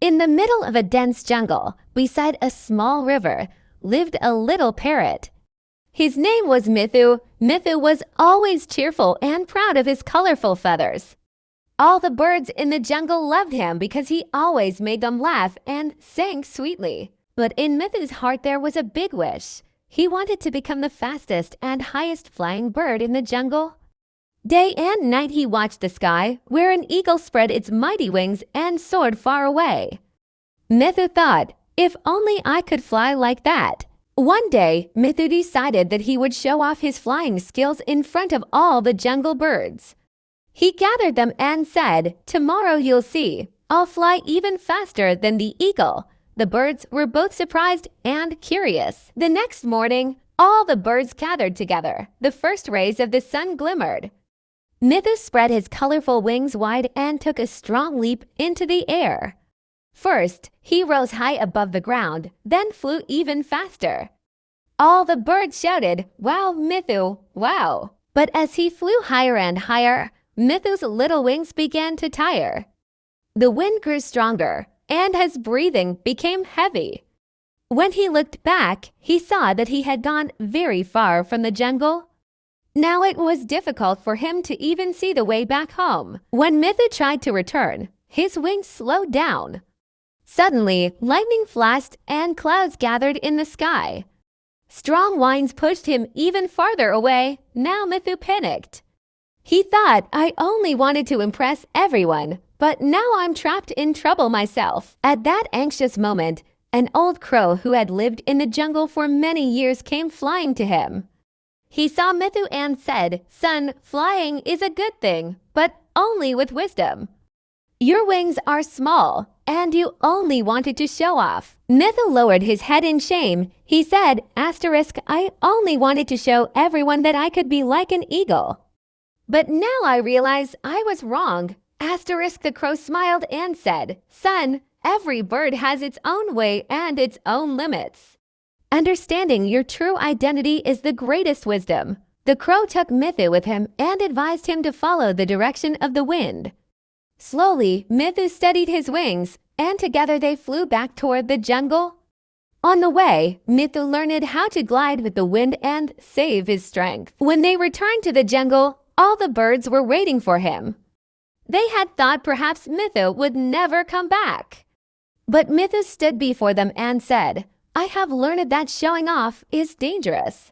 In the middle of a dense jungle, beside a small river, lived a little parrot. His name was Mithu. Mithu was always cheerful and proud of his colorful feathers. All the birds in the jungle loved him because he always made them laugh and sang sweetly. But in Mithu's heart there was a big wish. He wanted to become the fastest and highest flying bird in the jungle. Day and night he watched the sky, where an eagle spread its mighty wings and soared far away. Mithu thought, if only I could fly like that. One day, Mithu decided that he would show off his flying skills in front of all the jungle birds. He gathered them and said, "Tomorrow you'll see. I'll fly even faster than the eagle." The birds were both surprised and curious. The next morning, all the birds gathered together. The first rays of the sun glimmered. Mithu spread his colorful wings wide and took a strong leap into the air. First, he rose high above the ground, then flew even faster. All the birds shouted, "Wow, Mithu, wow!" But as he flew higher and higher, Mithu's little wings began to tire. The wind grew stronger, and his breathing became heavy. When he looked back, he saw that he had gone very far from the jungle. Now it was difficult for him to even see the way back home. When Mithu tried to return, his wings slowed down. Suddenly, lightning flashed and clouds gathered in the sky. Strong winds pushed him even farther away. Now Mithu panicked. He thought, I only wanted to impress everyone, but now I'm trapped in trouble myself. At that anxious moment, an old crow who had lived in the jungle for many years came flying to him. He saw Mithu and said, "Son, flying is a good thing, but only with wisdom. Your wings are small, and you only wanted to show off." Mithu lowered his head in shame. He said, "I only wanted to show everyone that I could be like an eagle. But now I realize I was wrong." The crow smiled and said, "Son, every bird has its own way and its own limits. Understanding your true identity is the greatest wisdom." The crow took Mithu with him and advised him to follow the direction of the wind. Slowly, Mithu steadied his wings, and together they flew back toward the jungle. On the way, Mithu learned how to glide with the wind and save his strength. When they returned to the jungle, all the birds were waiting for him. They had thought perhaps Mithu would never come back. But Mithu stood before them and said, "I have learned that showing off is dangerous.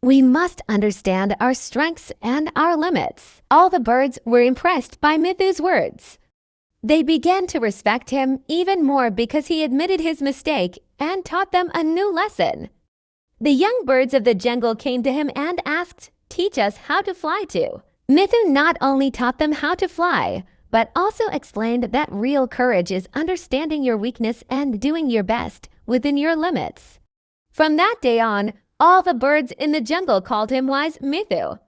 We must understand our strengths and our limits." All the birds were impressed by Mithu's words. They began to respect him even more because he admitted his mistake and taught them a new lesson. The young birds of the jungle came to him and asked, "Teach us how to fly too." Mithu not only taught them how to fly, but also explained that real courage is understanding your weakness and doing your best within your limits. From that day on, all the birds in the jungle called him Wise Mithu.